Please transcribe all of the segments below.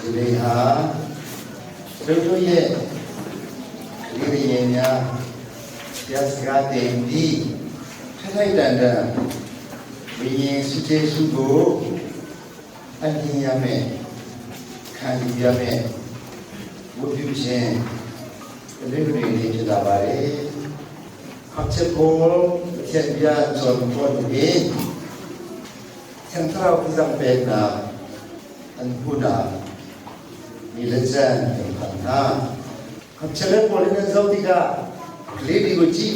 Today ha Toto ye Lirinya Just got the D Thai Danda We Sute Sugo Anti Yame Kandi Yame Would you say Delivery to the body Hachapol Tiabia John Ford again Central Zampena and Buddha Militan Pana Hachapol in the Zodiga Lady Gucci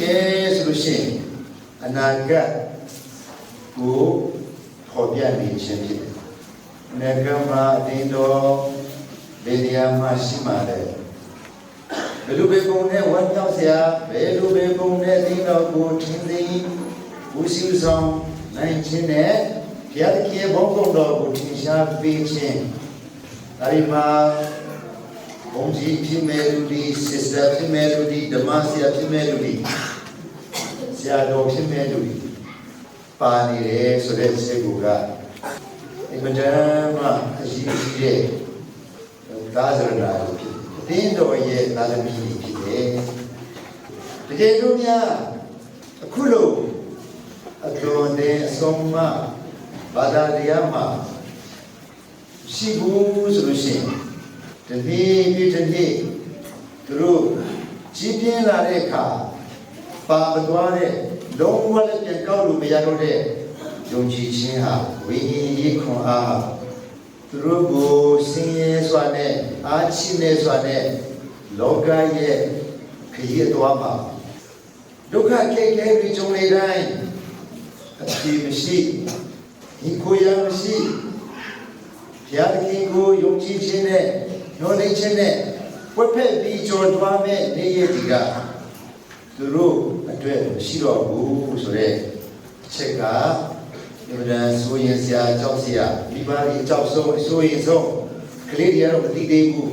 Solution and I got go Hobia Nation Nagama Dindo Bedia Mashima Belubebone, 1,000, Belubebone, Dino, Butindi, Usi Song, 19, Piaki, Bongo, Butisha, Beijing, Arima, Bonji, Pimeludi, Sister Pimeludi, Damasia Pimeludi, Siado Pimeludi, Pani, so let's say Buga. Imadama, Aji, Gazarana. Tindo ye Nalamini Pide. The Jerunia, a Kulu, a Glone, Soma, Badadiama, Shibu Solution, the He, Through Chipian Lareka, Babaduane, Long Wallet and Kauru Mayarode, Jonji Chinha, we Kon Through Singing Swane, Archine Swane, Loga ye, Kiyatuama. Loka Kake, which only dine. A team sheep, Hikoya sheep, Piakingo, Yonchi Chene, Noni Chene, Wepe Beach or Dwame, Neyetiga. Through a 12 Shiro, who was red. Check out. 所以是啊，就是啊，你把你招收，所以说，可怜点我弟弟姑，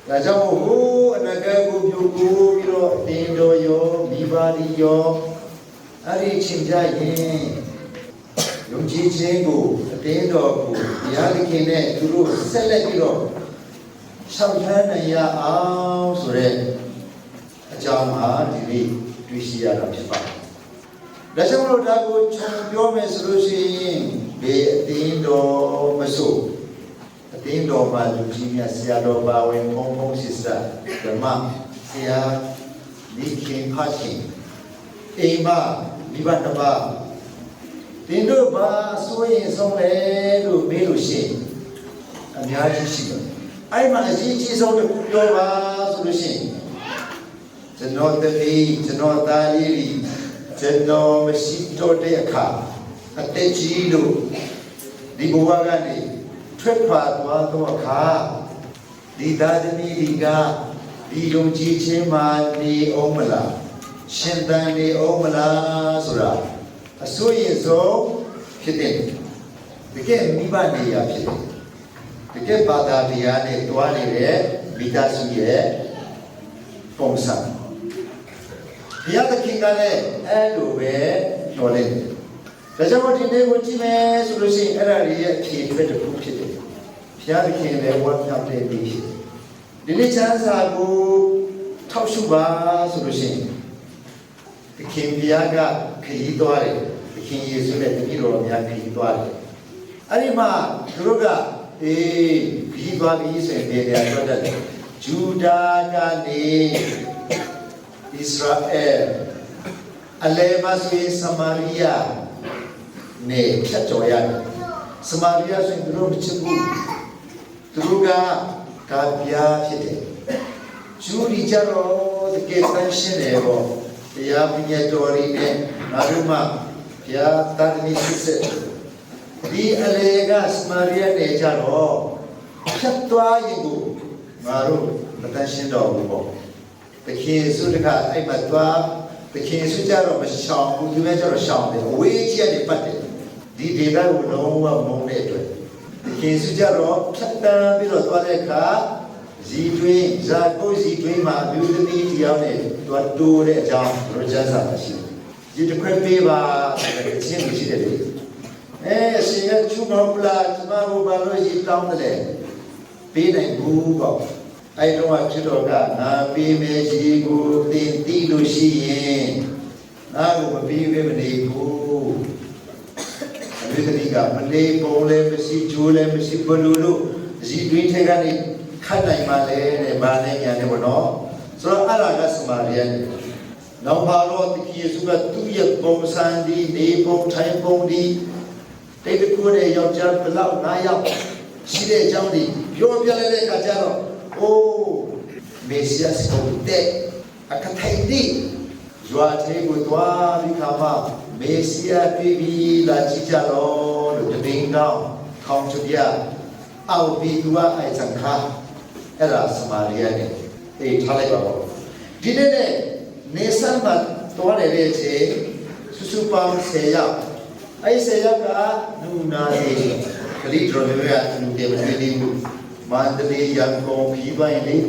那叫我那个姑有姑有，顶多有，你把你有，啊你亲家人，用几千姑，顶多姑，你还得给呢，就说生来的咯，上山那呀啊，所以，家嘛这里对西亚那批发。 ဒါကြောင့်မလို့ဒါကိုခြုံပြောမယ်ဆိုလို့ရှိရင်ဒီအတင်းတော်မဆိုအတင်းတော်မှာလူကြီးများဆရာတော်ပါဝင်ဘုံဘုံစစ်စာဓမ္မဆရာဒီခင်ဖတ်ခင်အိမ်မှာမိဘတစ်ပါးတင်းတို့ပါဆိုရင်ဆုံးလေလို့မေးလို့ရှိရင်အများကြီးရှိတယ်အဲ့မှာအကြီးကြီးဆုံးတစ်ခုပြောပါဆိုလို့ရှိရင်ကျွန်တော်တတိကျွန်တော်သားလေး ကျွန်တော်မရှိတော့တဲ့အခါအသက်ကြီးလို့ဒီဘဝကနေထွက်ခွာသွားသောအခါဒီသားသမီးတွေကဒီယုံကြည်ခြင်းမှာနေအောင်မလားရှင်သန်နေအောင်မလားဆိုတာအစိုးရဆုံးဖြစ်တဲ့တကယ်မိဘနေရာဖြစ်တယ်တကယ်ဘာသာတရားနဲ့တွားနေတဲ့မိသားစုရဲ့ပုံစံ ဘုရားသခင်ကလည်းအဲ့လိုပဲပြောလိုက်တယ်။ဒါကြောင့်ဒီနေ့ကိုကြည့်မယ်ဆိုလို့ရှိရင်အဲ့ဒါတွေရဲ့အခြေအဖြစ်တစ်ခုဖြစ်တယ်။ဘုရားသခင်လည်းဝတ်မြောက်တဲ့နေ့ဖြစ်တယ်။ဒီနေ့ချမ်းသာကိုထောက်ရှုပါဆိုလို့ရှိရင်သခင်ဘုရားကခရီးသွားတယ်။သခင်ယေရှုနဲ့တပည့်တော်များခရီးသွားတယ်။အဲ့ဒီမှာသူတို့ကခရီးသွားပြီးဆိုရင်ဘယ်နေရာသွားတတ်လဲ။ဂျူဒာကနေ Israel, Alebaswe, Samaria, ne, Chatoya, Samaria, so in the road to Druga, Kapia, Hite, Judy Jaro, the Gates Evo, the Yapiatori, Naruma, Pia, Tani, the Alegas, Maria, Nejaro, Chatua, Yigu, Maru, the Tashin Dog. The kids who got a matwa, the kids who are a shop, who measure a shop, the way she had departed. The data would know what more later. The kids who are all cut down below the car, Z-Twin, Zago, Z-Twin, my beauty, Yone, to do the job, Rojas. You the crab paper, the same she did. Eh, she had 2 more blacks, Maru Baloji down the lane. ပေးနိုင်ဘူးပေါ့အဲ့တော့ချစ်တော်ကငါပေးမယ်ရှိကိုသင်သိလို့ရှိရင်ငါ့ကိုမပေးဘဲမနေဘူးအမေတိကမလေးပုံလည်းမရှိချိုးလည်းမရှိဘလို့ဇီတွင်းထဲကနေခတ်နိုင်ပါလေတဲ့ဗာနဲ့ညာနဲ့ပေါ့နော်ဆိုတော့အဲ့ဒါကစမာရိယနောက်ပါတော့တကယ်ဆိုကသူ့ရဲ့ပုံစံဒီနေပုံထိုင်ပုံဒီတိတ်တကူနဲ့ယောက်ျားဘလောက်9ယောက်ရှိတဲ့အကြောင်းဒီပြောပြလိုက်တဲ့အခါကျတော့အိုးမေစီယာစကိုတဲ့အခါထိုင်ဒီဇွာသေးကိုတွားပြီးခါမှမေစီယာပြည်ပြီးလာကြည့်ကြတော့လို့တည်င်းကောင်းခေါင်းချပြအောက်ပြီးသူကအဲ့စံခါအဲ့ဒါစမာရိယနဲ့အေးထားလိုက်ပါတော့ဒီနေ့နဲ့နေဆန်မှာတွားတယ်တဲ့ချင်းစုပေါင်း10ယောက်အဲ့10ယောက်ကနူနာလေးကလေးတော်မျိုးရသူတွေမတွေ့သေးဘူးမန္တလေးရန်ကုန်ပြည်ပိုင်းလေး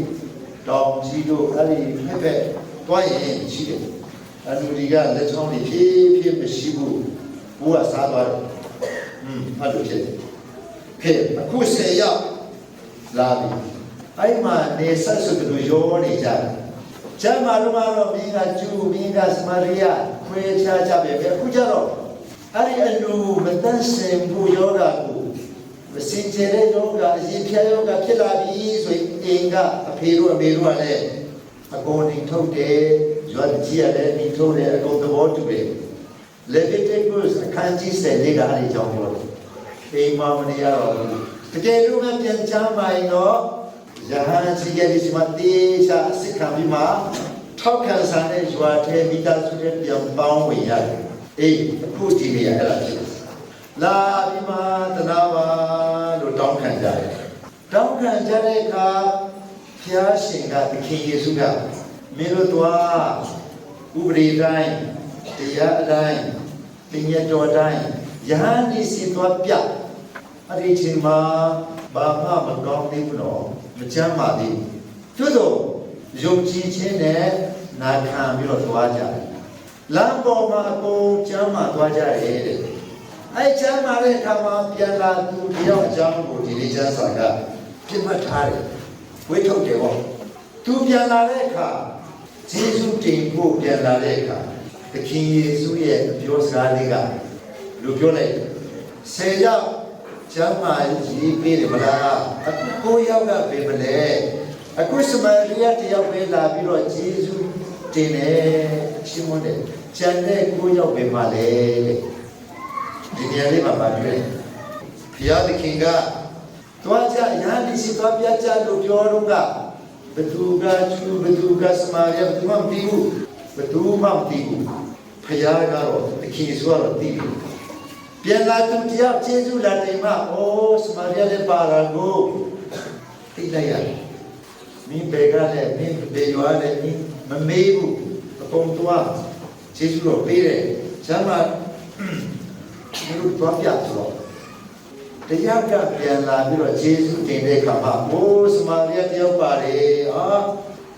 တောင်ကြီးတို့အဲ့ဒီဖက်ဖက်တွားရင်ရှိတယ်အလူဒီကလက်ချောင်းတွေဖြည်းဖြည်းမရှိဘူးဘိုးကစားသွားတယ်အဲ့လိုဖြစ်တယ်ခေအခု10ယောက်လာပြီအဲ့မှာနေဆက်ဆိုသူရောနေကြတယ်ကျမ်းမာလို့ကတော့မင်းကကျူမင်းကစမာရိယခွဲခြားကြပဲအခုကျတော့အဲ့ဒီအလူမတန်းစင်ဘူးယောဂကိုမစင်ကြတဲ့ယောဂအရင်ဖြာယောဂဖြစ်လာပြီဆိုရင်အင်ကအဖေတို့အမေတို့ကလည်းအကုန်နေထုတ်တယ်ရွာကြီးရတယ်နေထုတ်တယ်အကုန်သဘောတူတယ်လေဗီတိကုစ်အခန်းကြီး10လေးကအဲ့ဒီကြောင့်ပြောတယ်အိမ်မမနေရတော့တကယ်လို့ပြန်ချမ်းပါရင်တော့ယဟန်စီကဒီမှာတေချာစစ်ခံပြီးမှထောက်ခံစားတဲ့ရွာထဲမိသားစုတွေပြန်ပေါင်းဝင်ရတယ်အေးအခုဒီနေရာအဲ့ဒါဖြစ်လာပြီးမှတနာပါလို့တောင်းခံကြတယ်တောင်းခံကြတဲ့အခါဘုရားရှင်ကသခင်ယေရှုကမင်းတို့သွားဥပဒေတိုင်းတရားအတိုင်းပညာတော်တိုင်းယဟန်ဒီစီသွားပြအဲ့ဒီချိန်မှာဘာမှမကောင်းသေးဘူးနော်မချမ်းပါသေးဘူးသို့သောယုံကြည်ခြင်းနဲ့နာခံပြီးတော့သွားကြတယ်လမ်းပေါ်မှာအကုန်ချမ်းသာသွားကြတယ်တဲ့အဲ့ချမ်းသာတဲ့အခါမှာပြန်လာသူတယောက်အကြောင်းကိုဒီလေးချမ်းသာကပြတ်မှတ်ထားတယ်ဝိထုတ်တယ်ဟောသူပြန်လာတဲ့အခါဂျေဇုတင်ဖို့ပြန်လာတဲ့အခါသခင်ယေရှုရဲ့ပြောစကားလေးကလူပြောလိုက်10ယောက်ကျမ်းမာရေးပေးတယ်မလားအခု9ယောက်ကပေးမလဲအခုစမရိယတယောက်ပဲလာပြီးတော့ဂျေဇုတင်တယ်ရှင်းမတယ်ကျန်တဲ့9ယောက်ပဲပါလေဒီနေရာလေးမှာပါတွေ့ဘုရားသခင်ကတွားကြရဟန်းဒီစီတွားပြကြလို့ပြောတော့ကဘသူကချူဘသူကစမရိယဘသူမှမသိဘူးဘသူမှမသိဘူးဘုရားကတော့သခင်ဆိုတော့သိတယ်ပြန်လာသူတယောက်ကျေးဇူးလာတယ်မှာအိုးစမာရိယလည်းပါလာကိုသိလိုက်ရတယ်မင်းဘေကလည်းမင်းဘေရွာလည်းမင်းမမေးဘူးအကုန်သွားကျေးဇူးတော်ပေးတယ်ကျမ်းမှာဒီလိုသွားပြဆိုတော့တရားကပြန်လာပြီးတော့ကျေးဇူးတင်တဲ့အခါမှာအိုးစမာရိယတယောက်ပါတယ်ဟာ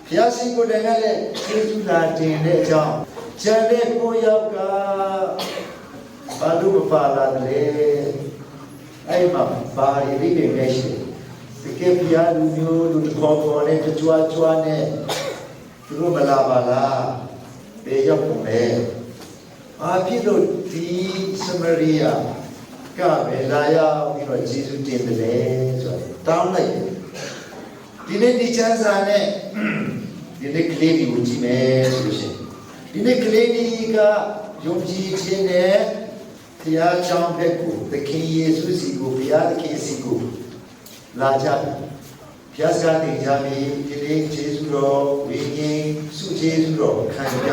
ဘုရားရှင်ကိုယ်တိုင်ကလည်းကျေးဇူးလာတင်တဲ့အကြောင်းကျန်တဲ့9ယောက်ကဘာလို့ပါလာတယ်အဲ့မှာဘာရီရိပဲမရှိတကယ်ပြာလူမျိုးလူခေါ်ခေါ်နဲ့ကြွားကြွားနဲ့သူတို့မလာပါလားဘေးရောက်ကုန်တယ်ဘာဖြစ်လို့ဒီစမရိယကပဲလာရောက်ပြီးတော့ယေရှုတင်တယ်ဆိုတော့တောင်းလိုက်ဒီနေ့ဒီချမ်းသာနဲ့ဒီနေ့ကလေးကိုကြည့်မယ်ဆိုလို့ရှိရင်ဒီနေ့ကလေးကယုံကြည်ခြင်းနဲ့ဘုရားကြောင့်ဘက်ကိုသခင်ယေရှုစီကိုဘုရားသခင်စီကိုလာကြတယ်ဘုရားစကားသင်ကြပြီးဒီနေ့ယေရှုတော်ဝိညာဉ်စုယေရှုတော်ခံကြ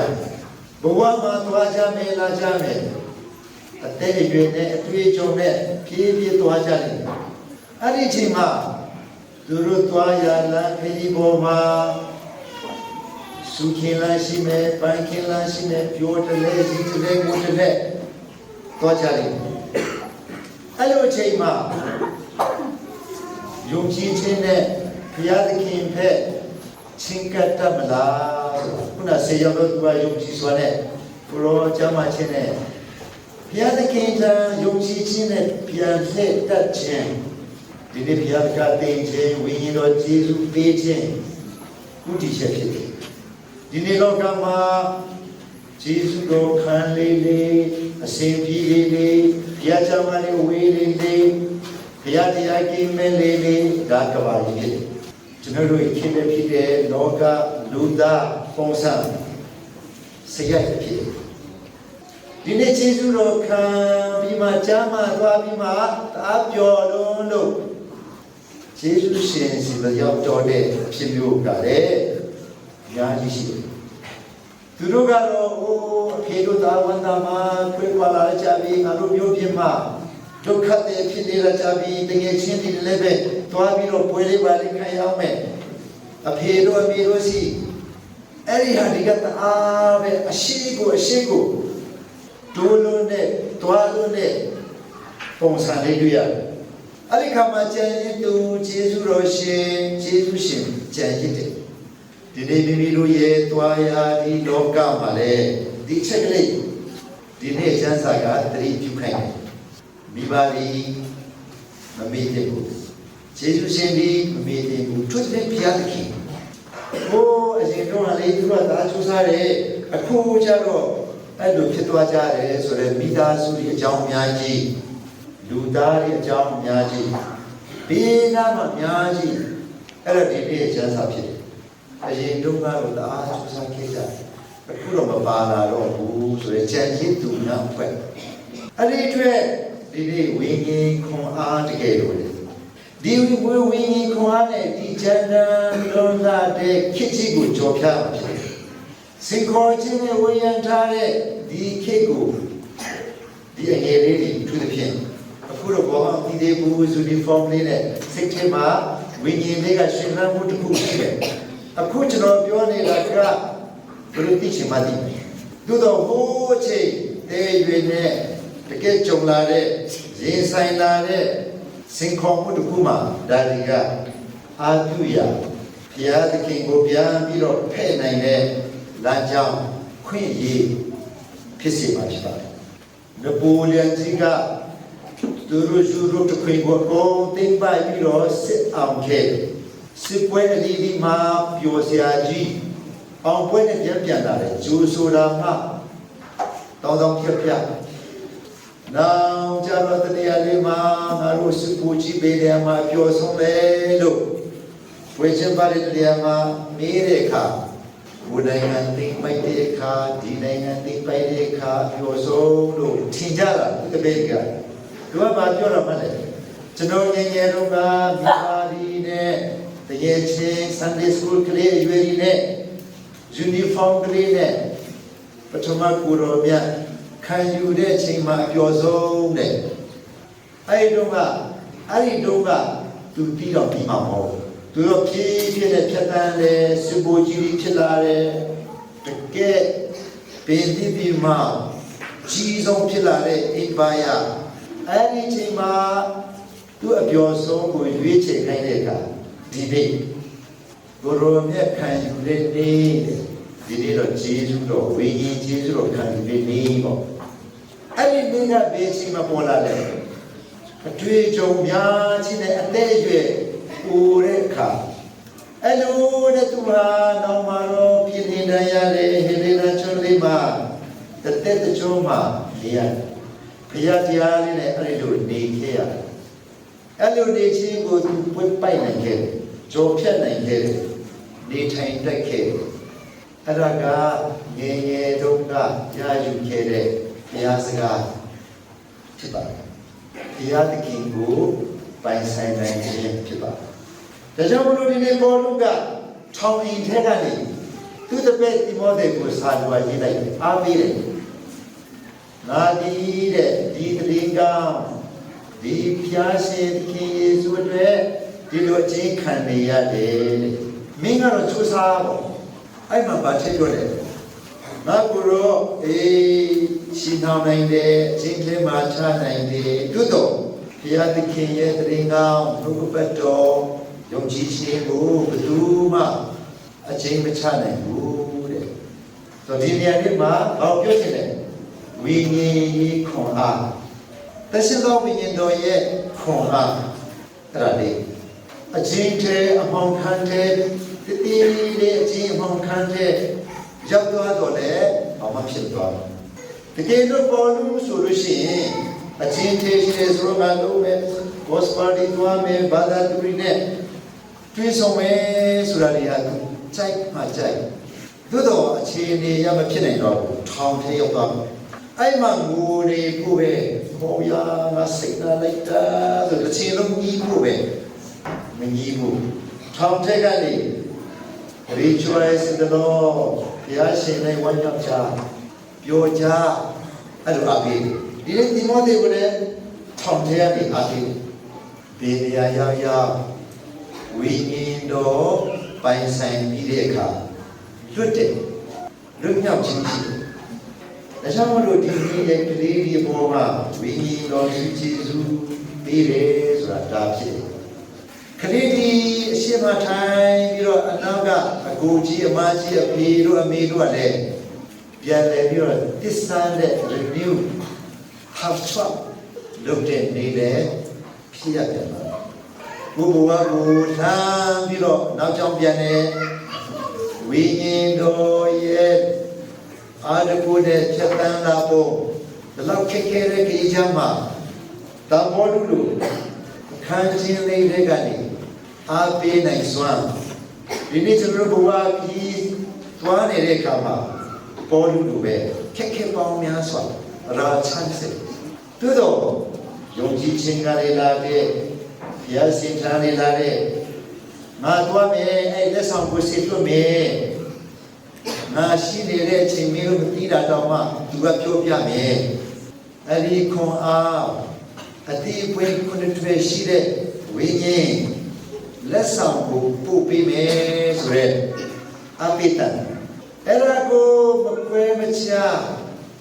ဘဝမှာသွားကြမယ်လာကြမယ်အသက်အရွယ်နဲ့အတွေ့အကြုံနဲ့ဖြည်းဖြည်းသွားကြတယ်အဲ့ဒီချိန်မှာသူတို့သွားရလမ်းခရီးပေါ်မှာစုခင်လာရှိမယ်ပန်းခင်လာရှိမယ်ပြောတလဲစီတလဲကိုတလဲသွားကြတယ်အဲ့လိုအချိန်မှာယုံကြည်ခြင်းနဲ့ဘုရားသခင်ဖက်ချင်းကပ်တတ်မလားခုနဆေရောက်တော့သူကယုံကြည်စွာနဲ့ဘုရောကျမ်းမာခြင်းနဲ့ဘုရားသခင်ကယုံကြည်ခြင်းနဲ့ပြန်လှည့်တတ်ခြင်း ဒီနေ့ဘုရားကတင်ခြင်းဝိညာဉ်တော်ကျေးဇူးပေးခြင်းဥတည်ချက်ဖြစ်တယ်ဒီနေ့လောကမှာကျေးဇူးတော်ခံလေးလေးအစဉ်ပြေလေးလေးဘုရားကြောင့်မလေးဝေးလေးလေးဘုရားတရားကင်းမဲ့လေးလေးဒါကဘာကြီးဖြစ်ကျွန်တော်တို့ခင်ဗျဖြစ်တဲ့လောကလူသားပုံစံစရိုက်ဖြစ်ဒီနေ့ကျေးဇူးတော်ခံပြီးမှကြားမှသွားပြီးမှတားပျော်လုံးလို့ကျေးဇူးရှင်စီမရောက်တော်တဲ့အဖြစ်မျိုးကလည်းအများကြီးရှိတယ်သူတို့ကတော့အဖေတို့သာဝန်တာမှာထွေးပွားလာကြပြီးငါတို့မျိုးပြင်းမှာဒုက္ခတွေဖြစ်နေကြပြီးတကယ်ချင်းဒီလည်းပဲသွားပြီးတော့ပွဲလေးပါလေးခံရအောင်မယ်အဖေတို့အမေတို့စီအဲ့ဒီဟာဒီကတအားပဲအရှိကိုဒိုးလုံးနဲ့တွားလုံးနဲ့ပုံစံလေးတွေ့ရတယ်အဲ့ဒီခါမှာကျန်ရည်သူကျေးဇူးတော်ရှင်ကျေးဇူးရှင်ကျန်ရည်တယ်ဒီနေ့မိမိတို့ရဲ့တွားရာဒီလောကမှာလေဒီချက်ကလေးဒီနေ့ကျမ်းစာကတတိပြုခိုင်းတယ်မိဘဒီမမေ့တဲ့ဘူးကျေးဇူးရှင်ဒီမမေ့တဲ့ဘူးသူတဲ့ဘုရားသခင်ဟိုအရင်တော့လေသူကသာချူစားတယ်အခုကျတော့အဲ့လိုဖြစ်သွားကြတယ်ဆိုတော့မိသားစုရဲ့အကြောင်းအများကြီးလူသားရဲ့အကြောင်းအများကြီးဘေးနားမှာအများကြီးအဲ့ဒါဒီနေ့ကျမ်းစာဖြစ်တယ်အရင်တုန်းကတော့တအားချူစားခဲ့ကြတယ်အခုတော့မပါလာတော့ဘူးဆိုတော့ကြံရစ်သူများဖွဲ့အဲ့ဒီအတွက်ဒီနေ့ဝိညာဉ်ခွန်အားတကယ်လို့လေဒီဝိညာဉ်ခွန်အားနဲ့ဒီဉာဏ်လုံးလာတဲ့ခေတ်ကြီးကိုကြော်ဖြတ်ဖြစ်တယ်စင်ခေါ်ခြင်းနဲ့ဝိညာဉ်ထားတဲ့ဒီခေတ်ကိုဒီအငယ်လေးတွေထူးသဖြင့်အခုတော့ဘောအောင်ဒီသေးဘူးဆိုဒီ form လေးနဲ့စိတ်ထဲမှာဝိညာဉ်လေးကရှင်လန်းမှုတစ်ခုရှိတယ်အခုကျွန်တော်ပြောနေတာကဘယ်လိုသိချင်မှသိမယ်သို့တော့ဟိုးချိန်တဲရွေနဲ့တကယ်ကြုံလာတဲ့ရင်ဆိုင်လာတဲ့စင်ခေါ်မှုတစ်ခုမှာဒါတွေကအာပြုရဘုရားသခင်ကိုပြန်ပြီးတော့ဖဲ့နိုင်တဲ့လမ်းကြောင်းခွင့်ရဖြစ်စေမှာဖြစ်ပါတယ်နပိုလီယန်ကြီးကသူတို့တခွင်ကိုတင်ပိုက်ပြီးတော့စစ်အောင်ခဲ့စစ်ပွဲအလီဒီမှာပျော်စရာကြီးအောင်ပွဲနဲ့ပြန်လာတယ်ဂျိုးဆိုတာကတောင်းဖြတ်နောင်ကြတော့တရားလေးမှာငါတို့စစ်ပူကြီးပေးတယ်မှာပျော်ဆုံးလေလို့ဝေချင်ပါတဲ့တရားမှာမေးတဲ့အခါဘုနိုင်ငံသိမ့်ပိုက်တဲ့အခါဒီနိုင်ငံသိမ့်ပိုက်တဲ့အခါပျော်ဆုံးလို့ထင်ကြတာတပည့်ကသူကဘာပြောတော့မှလဲကျွန်တော်ငယ်ငယ်တုန်းကမိဘဒီနဲ့တကယ်ချင်း Sunday School ကလေးရွေးရည်နဲ့ uniform ကလေးနဲ့ပထမကိုရောမြတ်ခံယူတဲ့အချိန်မှာအပျော်ဆုံးတဲ့အဲ့ဒီတော့ကသူပြီးတော့ပြီးမှာမဟုတ်သူတော့ဖြည်းဖြည်းနဲ့ဖြတ်တန်းတယ်စပူကြီးဖြစ်လာတယ်တကယ်ပင်ဒီပြီးမှကြီးဆုံးဖြစ်လာတဲ့အိမ်ပါရအဲ့ဒီအချိန်မှာသူအပျော်ဆုံးကိုရွေးချယ်ခိုင်းတဲ့အခါဒီနေ့ကိုရောမြတ်ခံယူတဲ့နေ့ဒီနေ့တော့ဂျေဇုတော်ဝိညာဉ်ဂျေဇုတော်ခံယူတဲ့နေ့ပေါ့အဲ့ဒီနေ့ကဘယ်ချိန်မှပေါ်လာလဲအတွေ့အကြုံများချင်းနဲ့အသက်အရွယ်ကိုတဲ့အခါအဲ့လိုနဲ့သူဟာနောက်မှာတော့ပြည်နေရတဲ့ဟေလေနာချွန်လေးမှာတသက်တချို့မှာနေရတယ်ဘုရားတရားလေးနဲ့အဲ့လိုနေခဲ့ရတယ်အဲ့လိုနေချင်းကိုသူပွင့်ပိုက်နိုင်ခဲ့တယ်ကြော်ဖြတ်နိုင်ခဲ့တယ်နေထိုင်တတ်ခဲ့တယ်အဲ့ဒါကငယ်ငယ်တုန်းကကြားယူခဲ့တဲ့ဘုရားစကားဖြစ်ပါတယ်ဘုရားသခင်ကိုပိုင်ဆိုင်နိုင်ခြင်းဖြစ်ပါတယ်ဒါကြောင့်မလို့ဒီနေ့ပေါ်လူကထောင်အိမ်ထဲကနေသူ့တပည့်တိမောသေကိုစာလွှာရေးလိုက်အားပေးတယ်ငါဒီတဲ့ဒီတည်ကောင်းဒီဖျားရှင်သခင်ယေရှုအတွက်ဒီလိုအချင်းခံနေရတယ်တဲ့မင်းကတော့ချူစားပေါ့အဲ့မှာဗာချက်ပြောတယ်ငါကိုရောရှင်းထောင်နိုင်တယ်အချင်းချင်းမှာချနိုင်တယ်သို့တော့ဘုရားသခင်ရဲ့တည်ကောင်းဘုရားပတ်တော်ယုံကြည်ခြင်းကိုဘယ်သူမှအချင်းမချနိုင်ဘူးတဲ့ဆိုဒီနေရာလေးမှာဘာပြောချင်လဲဝိညာဉ်ခွန်အားတရှိသောဝိညာဉ်တော်ရဲ့ခွန်အား အဲ့ဒါလေးအချင်းတဲ့အမောင်ခံတဲ့တတိလေးအချင်းအမောင်ခံတဲ့ရောက်သွားတော့လေဘာမှဖြစ်သွားတယ်တကယ်လို့ပေါ်လို့ဆိုလို့ရှိရင်အချင်းတဲ့ရှိတဲ့ဆိုတော့ငါလုံးမဲ့ gospel ဒီသွားမယ်ဘာသာတူရီနဲ့တွင်းဆောင်မယ်ဆိုတာတွေကကြိုက်မှကြိုက်သို့တော့အခြေအနေရမဖြစ်နိုင်တော့ဘူးထောင်ထဲရောက်သွားအဲ့မှာငိုနေဖို့ပဲဟောရငါစိတ်နာလိုက်တာဆိုတစ်ချိန်လုံးကြီးဖို့ပဲမကြီးဘူးထောင်ထဲကနေ rejoice in the Lord ဘုရားရှင်နဲ့ဝမ်းမြောက်ကြပြောကြအဲ့လိုအပေးဒီနေ့ဒီမောသေးကိုလည်းထောင်ထဲကနေအပေးဘေးနေရာရောက်ရောက်ဝိညာဉ်တော်ပိုင်ဆိုင်ပြီးတဲ့အခါလွတ်တယ်လွတ်မြောက်ခြင်းရှိတယ်ဒါကြောင့်မလို့ဒီနေ့ရဲ့ကလေးဒီဘောမှာဝိညာဉ်တော်ရှိကျေးဇူးပေးတယ်ဆိုတာဒါဖြစ်တယ်ကလေးဒီအရှိမထိုင်ပြီးတော့အနောက်ကအကိုကြီးအမကြီးအဖေတို့အမေတို့ကလည်းပြန်လဲပြီးတော့တစ္ဆာနဲ့ renew have swap လုပ်တဲ့နေလေဖြစ်ရတယ်မှာဘုရားကိုထားပြီးတော့နောက်ကြောင်ပြန်နေဝိညာဉ်တော်ရဲ့အာရကုတဲ့ချက်တန်းလာဖို့ဒီလောက်ခက်ခဲတဲ့ကိစ္စမှာတဘောလူလူခံခြင်းလေးတွေကနေအားပေးနိုင်စွမ်းဒီနေ့ကျွန်တော်ဘဝကြီးသွားနေတဲ့အခါမှာပေါ်လူလူပဲခက်ခဲပေါင်းများစွာရာချမ်းစေသို့တော့ယုံကြည်ခြင်းကလေးလာတဲ့ဘုရားရှင်ထားလေးလာတဲ့ငါသွားမယ်အဲ့လက်ဆောင်ကိုစစ်လို့မယ်ငါရှိနေတဲ့အချိန်မျိုးမသိတာတော့မှသူကပြောပြမယ်အဲ့ဒီခွန်အားအတိအပွင့်ခုနှစ်ထွေရှိတဲ့ဝိညာဉ်လက်ဆောင်ကိုပို့ပေးမယ်ဆိုရက်အပိတန်အဲ့ဒါကိုမကွဲမချ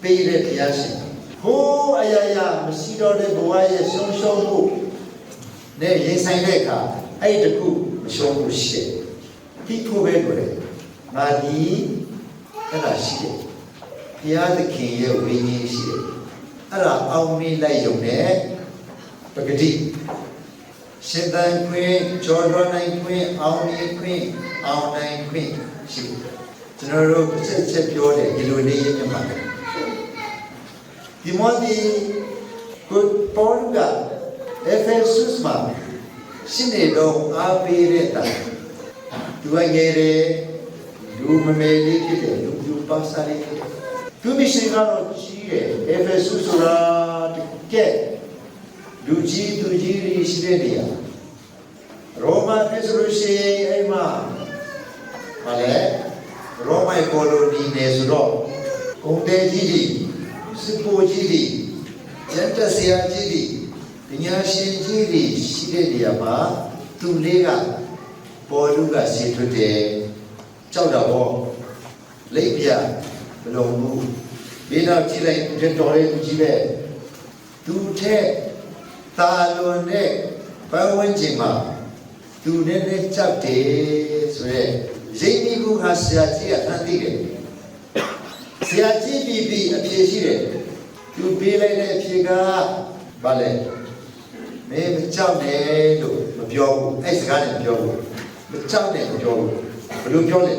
ပေးတဲ့ဘုရားရှင်ဟိုးအရာရာမရှိတော့တဲ့ဘဝရဲ့ဆုံးရှုံးမှုနဲ့ရင်ဆိုင်တဲ့အခါအဲ့ဒီတခုမရှုံးဘူးရှိတယ်ဒီကိုပဲကိုလေငါဒီအဲ့ဒါရှိတယ်ဘုရားသခင်ရဲ့ဝိညာဉ်ရှိတယ်အဲ့ဒါအောင်မေးလိုက်ရုံနဲ့ပဂတိရှင်သန်ခွင့်ကြော်လွန်နိုင်ခွင့်အောင်မြင်ခွင့်အောင်နိုင်ခွင့်ရှိတယ်ကျွန်တော်တို့ချက်ပြောတယ်ဒီလိုနေရမြမှာဒီမောဒီကိုပေါ်ကEphesus မှာရှင်းနေတော့အားပေးတဲ့တာသူကငယ်တယ်လူမမေလေးဖြစ်တယ်လူပြပါစားလေးသူမရှိကတော့ကြီးတယ် Ephesus ဆိုတာတကယ်လူကြီးသူကြီးရှိတဲ့နေရာရောမပြည်ဆိုလို့ရှိရင်အဲ့မှာဘာလဲရောမကိုလိုနီနယ်ဆိုတော့ကုန်တဲ့ကြီးကြီးစစ်ပိုကြီးကြီးကျန်တဲ့ဆရာကြီးကြီးပညာရှင်ကြီးကြီးရှိတဲ့နေရာမှာသူလေးကပေါ်လူကရှင်းထွက်တယ်ကြောက်တာပေါ့လိပ်ပြမလုံးဘူးဒီတော့ကြည့်လိုက်တဲ့တော်လေးသူကြီးပဲသူထက်တာလွန်တဲ့ဘဝဝင်ခြင်းမှာသူနဲ့ကြောက်တယ်ဆိုရဲရိပ်မိကူဟာဆရာကြီးကထမ်းသိတယ်ဆရာကြီးပြီးအဖြေရှိတယ်သူပေးလိုက်တဲ့အဖြေကဘာလဲမင်းမကြောက်နဲ့လို့မပြောဘူးအဲ့စကားနဲ့မပြောဘူးမကြောက်နဲ့မပြောဘူးဘယ်လိုပြောလဲ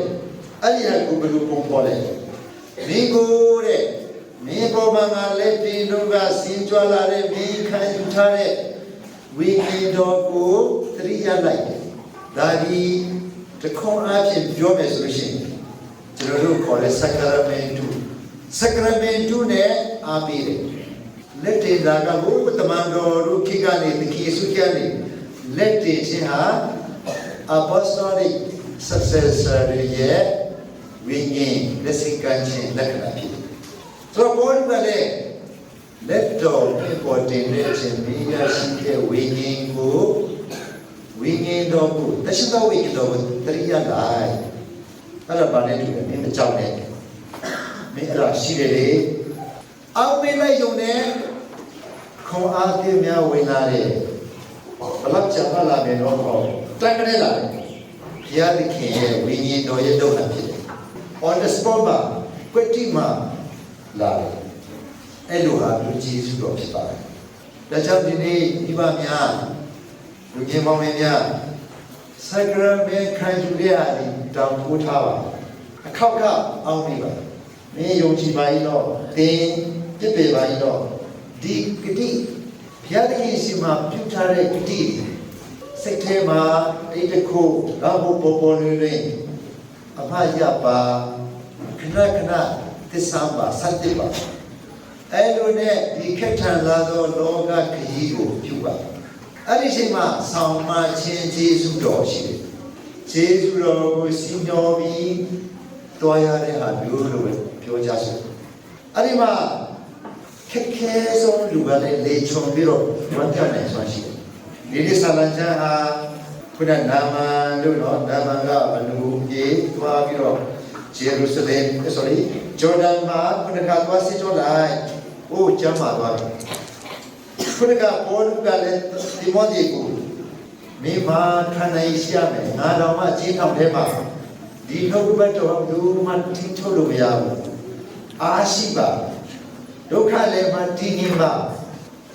အဲ့ဒီဟာကိုဘယ်လိုပုံပေါ်လဲမင်းကိုတဲ့မင်းပေါ်မှာငါလက်တင်တို့ကစင်ကြွလာတဲ့မင်းခံယူထားတဲ့ဝိညာဉ်တော်ကိုသတိရလိုက်ဒါဒီတခွန်အားဖြင့်ပြောမယ်ဆိုလို့ရှိရင်ကျွန်တော်တို့ခေါ်တဲ့ sacramentu နဲ့အားပေးတယ်လက်တင်တာကဘုတမန်တော်တို့ခိကနေတကိစုကျနေလက်တင်ခြင်းဟာ apostolic successor ရဲ့ဝိညာဉ်လက်စကမ်းခြင်းလက္ခဏာဖြစ်တယ်ဆိုတော့ဘောကလည်းလက်တော်ပေါ်တင်တဲ့ခြင်းမိယာရှိတဲ့ဝိညာဉ်ကိုဝိညာဉ်တော်ကိုတရှိသောဝိညာဉ်တော်ကိုတရိယာလိုက်အဲ့ဒါဘာလဲတူတယ်မင်းမကြောက်နဲ့မင်းအဲ့ဒါရှိတယ်လေအောင်မေးလိုက်ယုံနဲ့ခွန်အားသေးများဝင်လာတယ်ဘလောက်ကြာမှလာမယ်တော့ခေါ်တန်ကြဲလာတယ်ဘုရားသခင်ရဲ့ဝိညာဉ်တော်ရဲ့ဒုက္ခဖြစ်တယ် on the spot မှာကွတိမှာလာတယ်အဲ့လိုဟာလူကြီးစုတော်ဖြစ်ပါတယ်ဒါကြောင့်ဒီနေ့ဒီပါများ လူကြီးမောင်မင်းများစကရမေခံယူရသည်တောင်းထိုးထားပါအခောက်ကအောင်နေပါမင်းယုံကြည်ပါ၏တော့တင်းပြစ်ပေပါ၏တော့ဒီဂတိဘုရားသခင်ရှိမှပြုထားတဲ့ဂတိစိတ်ထဲမှာတိတ်တခုတော့ပေါ်ပေါ်နေအဖရပါခဏခဏသစ္စာပါစတဲ့ပါအဲ့လိုနဲ့ဒီခက်ထန်လာသောလောကခရီးကိုပြုပါအဲ့ဒီချိန်မှာဆောင်မခြင်းကျေးဇူးတော်ရှိတယ်ကျေးဇူးတော်ကိုစီညောပြီးတွားရတဲ့ဟာမျိုးလိုပဲပြောကြစို့အဲ့ဒီမှာခက်ခဲဆုံးလူကလည်းလေချုံပြီးတော့ဝန်ပြနိုင်စွာရှိတယ်ဒီဆာလန်ချန်ဟာခုနနာမန်လို့နော်နာမန်ကဘလူကြီးတွားပြီးတော့ဂျေရုဆလင်ဂျော်ဒန်မှာခုနကသွားစစ်ကြောလိုက်အိုးကျမ်းပါသွားတယ်ခုနကပေါ်လူကလည်းဒီမောဒီကိုမိမခံနိုင်ရှိရမယ်ငါတော်မှကြီးထောင်ထဲမှာဒီနှုတ်ဘတ်တော်ဒုမှထိထုတ်လို့မရဘူးအားရှိပါဒုက္ခလည်းမှတည်ငြိမ်ပါ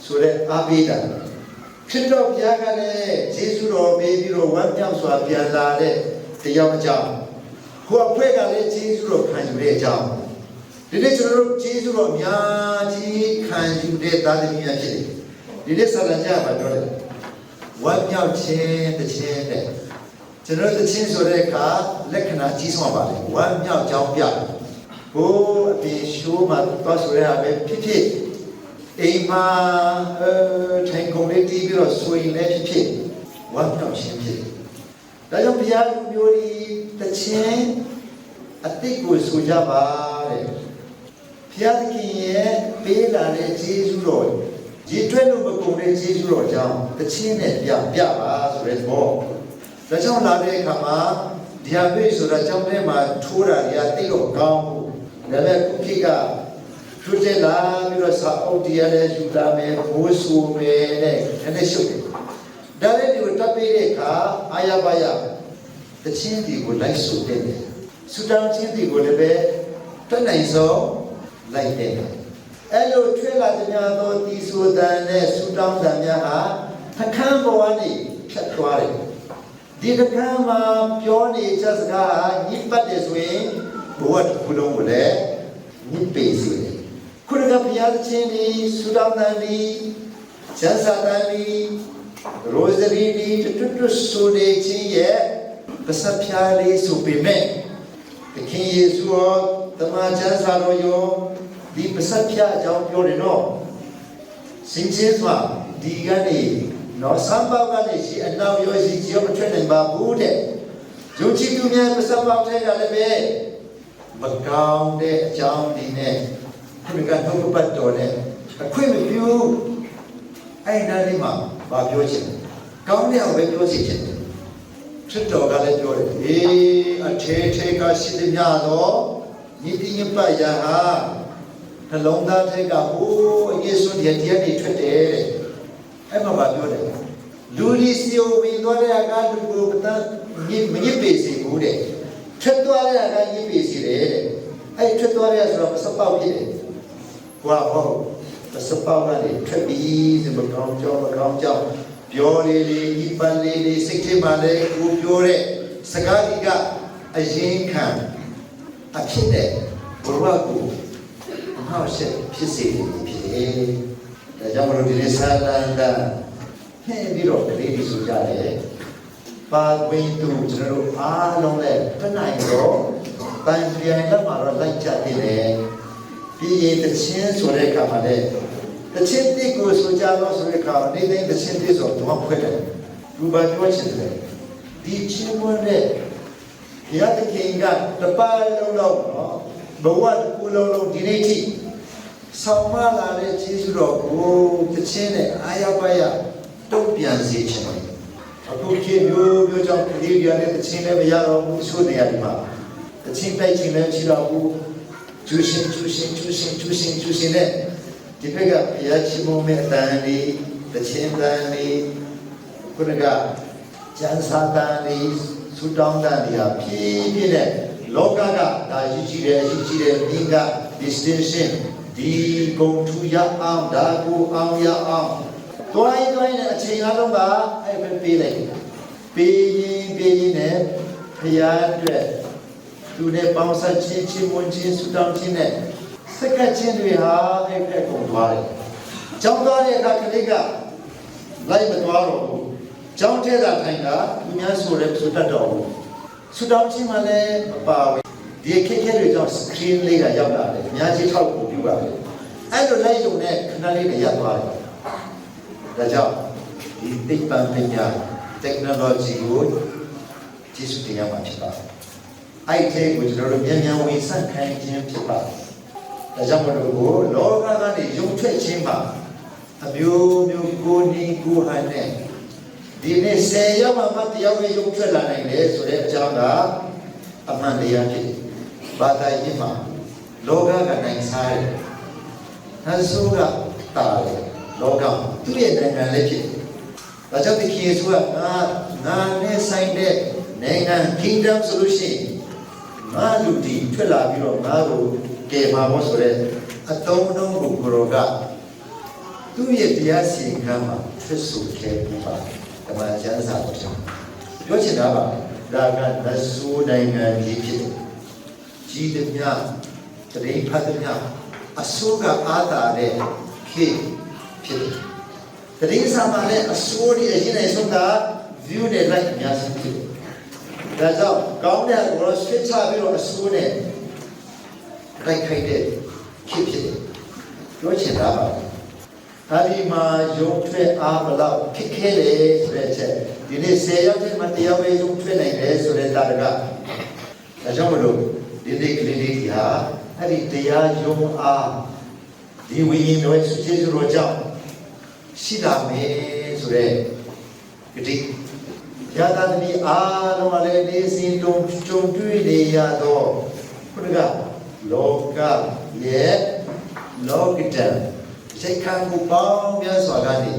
ဆိုတဲ့အားပေးတာခရစ်တော်ဘုရားကလည်းယေရှုတော်ပေးပြီးတော့ဝမ်းမြောက်စွာပြန်လာတဲ့တရားအကြောင်းဟိုအဖွဲ့ကလည်းယေရှုတော်ခံယူတဲ့အကြောင်းဒီနေ့ကျွန်တော်တို့ယေရှုတော်အများကြီးခံယူတဲ့သားသမီးများဖြစ်တယ်ဒီနေ့ဆာလံကျမ်းမှာပြောတယ်ဝမ်းမြောက်ခြင်းတခြင်းတဲ့ကျွန်တော်တခြင်းဆိုတဲ့အခါလက္ခဏာကြီးစွာပါတယ်ဝမ်းမြောက်ကြောင်းပြဘိုးအပြင်ရှိုးမှာသွားဆိုရတာပဲဖြစ်ဖြစ်အိမ်မှာထိုင်ကုန်လေးတီးပြီးတော့ဆွေလည်းဖြစ်ဖြစ်ဝမ်းမြောက်ခြင်းဖြစ်ဒါကြောင့်ဘုရားလူမျိုးဒီတခြင်းအတိတ်ကိုဆိုကြပါတဲ့ဘုရားသခင်ရဲ့ပေးလာတဲ့ကျေးဇူးတော်ရေတွက်လို့မကုန်တဲ့ကျေးဇူးတော်ကြောင့်တခြင်းနဲ့ပြပါဆိုတဲ့ဘောဒါကြောင့်လာတဲ့အခါမှာဒီဟာပြေဆိုတာကြောင့်ထဲမှာထိုးတာတွေကတိတ်တော့ကောင်းဘူးဒါပေမဲ့ခုခေတ်ကထူးတဲ့လာပြီးတော့စာအုပ်တရားနဲ့ယူလာမယ်ဘိုးဆူမယ်နဲ့အဲ့ရှုပ်တယ်ဒါလည်းဒီကိုတပ်ပေးတဲ့အခါအာရပါရတခြင်းဒီကိုလိုက်ဆိုတဲ့ဆူတောင်းခြင်းဒီကိုလည်းပဲတွက်နိုင်ဆုံးလိုက်တဲ့အဲ့လိုထွေးလာတဲ့များသောဒီဆိုတန်နဲ့ဆူတောင်းတန်များဟာသခန်းပေါ်ကနေဖြတ်သွားတယ်ဒီသခန်းမှာပြောနေချက်စကားညစ်ပတ်တယ်ဆိုရင်ဘဝတစ်ခုလုံးကိုလည်းညစ်ပေစေတယ်ခုနကဘုရားသခင်ဒီဆူတောင်းတန်ဒီကျမ်းစာတန်ဒီရိုဇရီဒီတွတ်ဆိုနေခြင်းရဲ့ပစပ်ဖြားလေးဆိုပေမဲ့သခင်ယေရှုတော်တမန်ကျမ်းစာတော်ရောဒီပစပ်ဖြားအကြောင်းပြောတယ်နော်စင်ကျေးစွာဒီကနေနော်စံပေါက်ကနေရှိအနောက်ရောရှိကြောမထွက်နိုင်ပါဘူးတဲ့ယုံကြည်သူများပစပ်ပေါက်ထဲကလည်းပဲမကောင်းတဲ့အကြောင်းဒီနဲ့ခုနကနှုတ်ပတ်တော်နဲ့အခွင့်မပြုအဲ့ဒါလေးမှာမပြောချင်ကောင်းတဲ့အပဲပြောစီချင်တယ်ခရစ်တော်ကလည်းပြောတယ်အေးအထေထေကရှိသည်များတော့ဤတိညပယဟာနှလုံးသားထဲကဟိုးယေရှုတရားတွေထွက်တယ်တဲ့အဲ့မှာပြောတယ်လူဒီစီယိုဝင်သွားတဲ့အခါလူကိုပတန်းမညစ်ပေစီဘူးတဲ့ထွက်သွားတဲ့အခါညစ်ပေစီတယ်တဲ့အဲ့ထွက်သွားတဲ့ဆိုတော့ပစပေါက်ဖြစ်တယ်ဟောပစပေါက်ကနေထွက်ပြီးစမကောင်းကြောပြောလေဤပန်လေစိတ်ထဲမှာလည်းကိုပြောတဲ့စကားကြီးကအရင်ခံအဖြစ်တဲ့ဘဝကိုအဟောက်ဆက်ဖြစ်စေဖြစ်တယ်ဒါကြောင့်မလို့ဒီဆာလန်ဒာဟဲ့ပြီးတော့ကလေးတွေဆိုကြတယ်ပါဝင်သူကျွန်တော်တို့အားလုံးလည်းတနိုင်တော့တန်ပြန်လက်မှာတော့လိုက်ကြတယ်ပြီးရင်တခြင်းဆိုတဲ့အခါမှာလည်းတခြင်းတိကိုဆိုကြတော့ဆိုတဲ့အခါနေတဲ့တခြင်းတိဆိုတော့ဖွဲ့တယ်ဘူဘာပြောချင်တယ်ဒီချင်းမနဲ့ရတဲ့ခင်ကတပါလုံးတော့နော်ဘဝတစ်ခုလုံးဒီနေ့ထိဆောင်မလာတဲ့ကျေးဇူးတော်ကိုတခြင်းနဲ့အာရပါရတုံ့ပြန်စေချင်တယ်အခုခေတ်မျိုးကြောင့်ဒီရတဲ့တခြင်းလည်းမရတော့ဘူးဆိုနေရတယ်မှာတခြင်းတိုက်ခြင်းလည်းရှိတော့ဘူးကျူရှင်နဲ့ဒီဘက်ကဘုရားချီးမွမ်းမဲ့အတန်လေးတခြင်းတန်လေးခုနကကျမ်းစာတန်လေးဆူတောင်းတန်လေးဟာဖြည်းဖြည်းနဲ့လောကကဒါရည်ကြီးတယ်မိက distinction ဒီဂုံထူရအောင်ဒါကိုအောင်ရအောင် တွိုင်းနဲ့အချိန်အားလုံးကအဲ့ပဲပေးလိုက်ပေးရင်နဲ့ဖရာအတွက်သူနဲ့ပေါင်းဆက်ချင်းမွန်ချင်းဆူတောင်းချင်းနဲ့စက္ကချင်းတွေဟာအဲ့ပဲကုန်သွားတယ်ကျောင်းသားရဲ့အခါကလေးကလိုက်မသွားတော့ဘူးကျောင်းထဲသာထိုင်တာသူများဆိုလည်းဆိုတတ်တော့ဘူးဆူတောင်းချင်းမှလည်းမပါဘူးဒီခက်ခဲတွေကြောင့် screen လေးကရောက်လာတယ်အများကြီးထောက်ပို့ပြပါတယ်အဲ့လိုလိုက်ရုံနဲ့ခဏလေးကရပ်သွားတယ်ဒါကြောင့်ဒီသိပ္ပံပညာ technology ကိုကျေစုတင်ရမှာဖြစ်ပါတယ်အဲ့ဒီကိုကျွန်တော်တို့မြန်ဝင်စန့်ခိုင်းခြင်းဖြစ်ပါတယ်ဒါကြောင့်မလို့ကိုလောကကနေရုံထွက်ခြင်းမှာအမျိုးကိုနီကိုဟန်နဲ့ဒီနေ့10ရောက်မှတယောက်ပဲရုံထွက်လာနိုင်တယ်ဆိုတဲ့အကြောင်းကအမှန်တရားဖြစ်ဘာသာရေးမှာလောကကနိုင်စားတယ်။ဒါဆိုကတာတယ်လောကသူ့ရဲ့နိုင်ငံလည်းဖြစ်တယ်။ဒါကြောင့်ဒီယေရှုကငါနဲ့ဆိုင်တဲ့နိုင်ငံ kingdom solution ငါလူဒီထွက်လာပြီးတော့ငါကိုကယ်မှာဖို့ဆိုတဲ့အတုံးလုံးကိုကိုရောကသူ့ရဲ့တရားစီရင်ခံမှာဖြစ်ဆိုခဲ့ပြီးပါဓမ္မကျမ်းစာတော်ပြောချင်တာပါဒါကလက်ဆိုးနိုင်ငံကြီးဖြစ်တယ်ကြီးသည်များတရေဖတ်သည်များအဆိုးကအားတာတဲ့ခေဖြစ်တယ်တရေစာမှာလည်းအဆိုးတွေအရင်နဲ့ဆုံးတာ view နဲ့ like အများဆုံးဖြစ်တယ်ဒါကြောင့်ကောင်းတဲ့ကိုယ်ဆွေးချပြီးတော့အဆိုးနဲ့ like ခိုက်တဲ့ခေဖြစ်တယ်ပြောချင်တာပါဒါဒီမှာရုံထွက်အားဘလောက်ဖြစ်ခဲ့တယ်ဆိုတဲ့အချက်ဒီနေ့10ရောက်တဲ့မှာတယောက်ပဲရုံထွက်နိုင်တယ်ဆိုတဲ့တာကဒါကြောင့်မလို့ဒီနေ့ကလေးလေးကြီးဟာအဲ့ဒီတရားယုံအားဒီဝိညာဉ်တော်ရဲ့ကျေးဇူးတော်ကြောင့်ရှိလာမယ်ဆိုတဲ့ဂတိရတာတည်းအားလုံးကလည်းနေစဉ်တုံတွေ့နေရတော့ဘုရားလောကရဲ့လောကတံစိတ်ခံကိုပေါင်းများစွာကနေ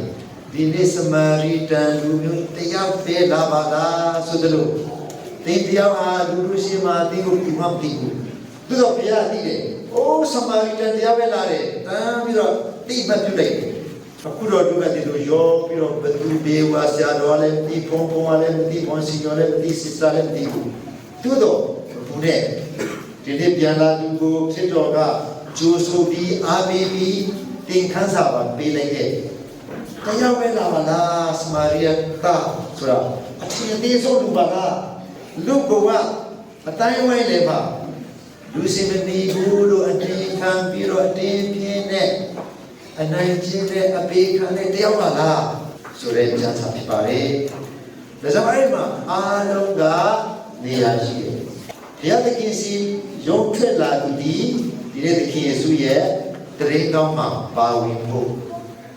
ဒီနေ့စမာရိတန်လူမျိုးတရားပေးလာပါလားဆိုတဲ့လို့ဒီတရားဟာလူရှိမှဒီကိုဒီမှာပြီးဘူးသူတို့ဘုရားသိတယ်။အိုးစမာရိတန်တရားပဲလာတယ်။တန်းပြီးတော့တိမပြုတ်လိုက်တယ်။အခုတော့သူကဒီလိုရောပြီးတော့ဘသူဘေဝါဆရာတော်လည်းဒီဖုံလည်းဒီဖုံစီတော်လည်းဒီစစ်စားလည်းဒီဘူး။သူတို့ဘုနဲ့ဒီနေ့ပြန်လာသူကိုဖြစ်တော်ကဂျိုးဆိုပြီးအားပေးပြီးတင်ခန်းစာပါပေးလိုက်တဲ့တရားပဲလာပါလားစမာရိယတာဆိုတော့အထင်အသေးဆုံးလူပါလားလူကအတိုင်းဝိုင်းလေပါလူစီမနီဘူးလို့အတင်းခံပြီးတော့အတင်းပြင်းနဲ့အနိုင်ကျင့်တဲ့အပေးခံတဲ့တယောက်ပါလားဆိုတဲ့ကျမ်းစာဖြစ်ပါလေဒါကြောင့်အဲ့မှာအားလုံးကနေရာရှိတယ်ဘုရားသခင်စီရုံးထွက်လာသူဒီနေ့သခင်ယေရှုရဲ့တရေကောင်းမှာပါဝင်ဖို့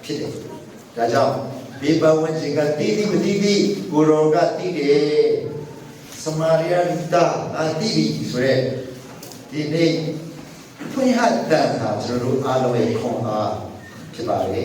ဖြစ်တယ်ဒါကြောင့်ဘေးပဝန်းကျင်ကတီးတီးမတီးတီးကိုရောကတီးတယ်စမာရိယတာအတီးပြီဆိုရဲဒီနေ့ဖွင့်ဟတ်တာကျွန်တော်တို့အားလုံးရဲ့ခွန်အားဖြစ်ပါလေ